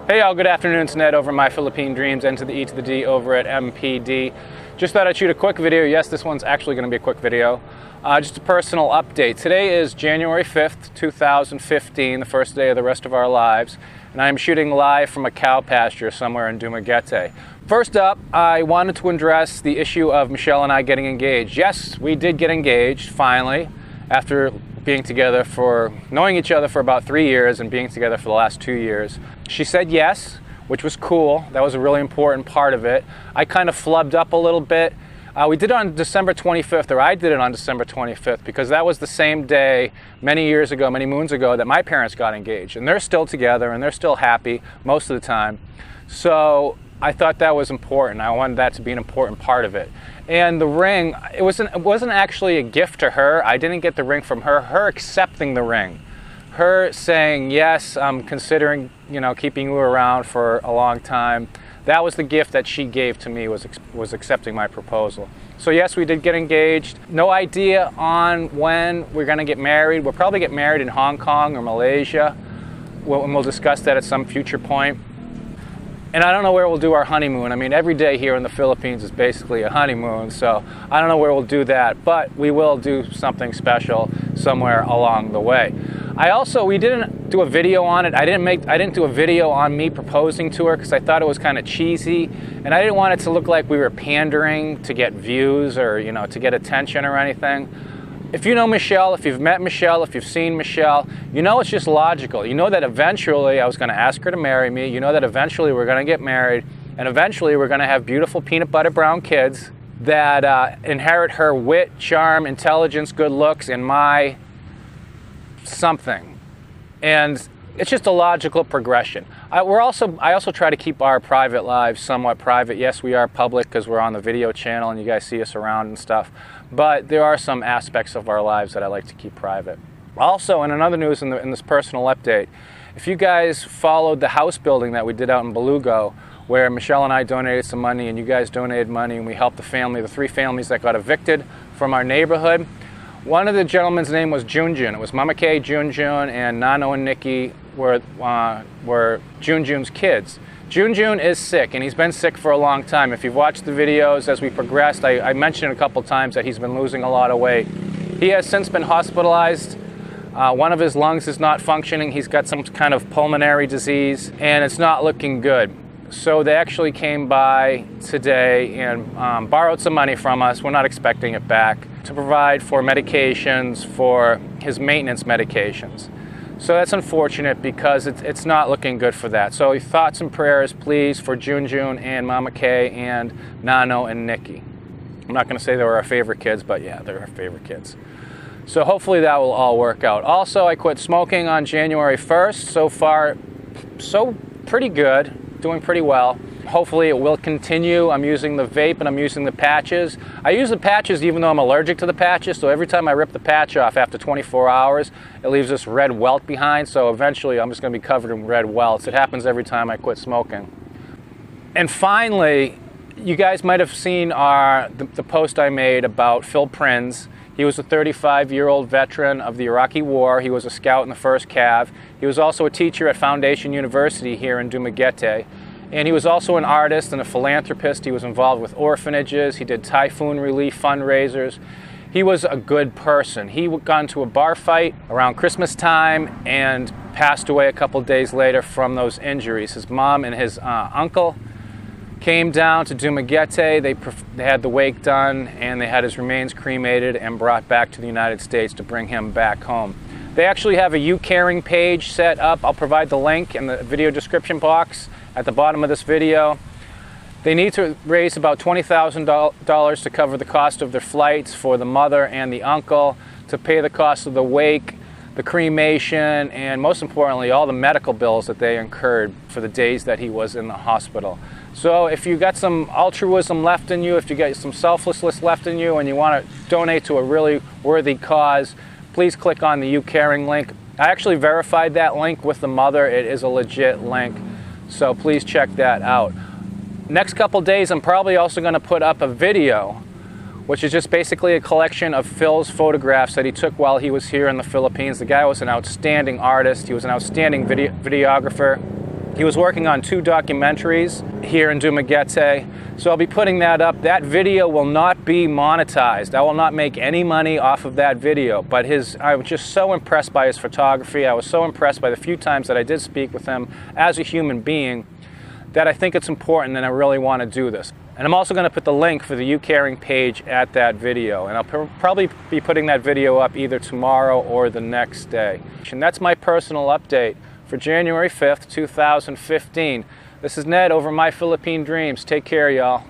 Hey y'all, good afternoon. It's Ned over at My Philippine Dreams, N to the E to the D over at MPD. Just thought I'd shoot a quick video. Yes, this one's actually going to be a quick video. Just a personal update. Today is January 5th, 2015, the first day of the rest of our lives, and I'm shooting live from a cow pasture somewhere in Dumaguete. First up, I wanted to address the issue of Michelle and I getting engaged. Yes, we did get engaged, finally, after being together knowing each other for about 3 years and being together for the last 2 years. She said yes, which was cool. That was a really important part of it. I kind of flubbed up a little bit. We did it on December 25th, or I did it on December 25th, because that was the same day many years ago, many moons ago, that my parents got engaged. And they're still together and they're still happy most of the time. So I thought that was important. I wanted that to be an important part of it. And the ring, it wasn't actually a gift to her. I didn't get the ring from her. Her accepting the ring. Her saying, yes, I'm considering, keeping you around for a long time. That was the gift that she gave to me, was accepting my proposal. So yes, we did get engaged. No idea on when we're gonna get married. We'll probably get married in Hong Kong or Malaysia. We'll discuss that at some future point. And I don't know where we'll do our honeymoon. I mean, every day here in the Philippines is basically a honeymoon, so I don't know where we'll do that, but we will do something special somewhere along the way. We didn't do a video on it. I didn't do a video on me proposing to her because I thought it was kind of cheesy, and I didn't want it to look like we were pandering to get views or, to get attention or anything. If you know Michelle, if you've met Michelle, if you've seen Michelle, it's just logical. You know that eventually I was going to ask her to marry me. You know that eventually we're going to get married, and eventually we're going to have beautiful peanut butter brown kids that inherit her wit, charm, intelligence, good looks, and my something. And it's just a logical progression. I also try to keep our private lives somewhat private. Yes, we are public because we're on the video channel and you guys see us around and stuff. But there are some aspects of our lives that I like to keep private. Also, in another news in this personal update, if you guys followed the house building that we did out in Belugo, where Michelle and I donated some money and you guys donated money and we helped the 3 families that got evicted from our neighborhood, one of the gentlemen's name was Junjun. It was Mama Kay, Junjun, and Nano and Nikki were Junjun's kids. Junjun is sick, and he's been sick for a long time. If you've watched the videos as we progressed, I mentioned a couple times that he's been losing a lot of weight. He has since been hospitalized. One of his lungs is not functioning. He's got some kind of pulmonary disease, and it's not looking good. So they actually came by today and borrowed some money from us. We're not expecting it back, to provide for medications for his maintenance medications. So that's unfortunate because it's not looking good for that. So thoughts and prayers, please, for Junjun and Mama Kay and Nano and Nikki. I'm not going to say they were our favorite kids, but yeah, they're our favorite kids. So hopefully that will all work out. Also, I quit smoking on January 1st. So far, so pretty good, doing pretty well. Hopefully it will continue. I'm using the vape and I'm using the patches. I use the patches even though I'm allergic to the patches, so every time I rip the patch off after 24 hours, it leaves this red welt behind, so eventually I'm just going to be covered in red welts. It happens every time I quit smoking. And finally, you guys might have seen the post I made about Phil Prinz. He was a 35-year-old veteran of the Iraqi War. He was a scout in the 1st Cav. He was also a teacher at Foundation University here in Dumaguete. And he was also an artist and a philanthropist. He was involved with orphanages. He did typhoon relief fundraisers. He was a good person. He got into a bar fight around Christmas time and passed away a couple days later from those injuries. His mom and his uncle came down to Dumaguete. They had the wake done and they had his remains cremated and brought back to the United States to bring him back home. They actually have a You Caring page set up. I'll provide the link in the video description box at the bottom of this video. They need to raise about $20,000 to cover the cost of their flights for the mother and the uncle, to pay the cost of the wake, the cremation, and most importantly, all the medical bills that they incurred for the days that he was in the hospital. So if you got some altruism left in you, if you got some selflessness left in you and you want to donate to a really worthy cause, please click on the You Caring link. I actually verified that link with the mother. It is a legit link. So please check that out. Next couple days, I'm probably also going to put up a video, which is just basically a collection of Phil's photographs that he took while he was here in the Philippines. The guy was an outstanding artist. He was an outstanding videographer. He was working on 2 documentaries here in Dumaguete, so I'll be putting that up. That video will not be monetized. I will not make any money off of that video, but I was just so impressed by his photography. I was so impressed by the few times that I did speak with him as a human being that I think it's important and I really want to do this. And I'm also going to put the link for the You Caring page at that video, and I'll probably be putting that video up either tomorrow or the next day. And that's my personal update for January 5th, 2015. This is Ned over My Philippine Dreams. Take care, y'all.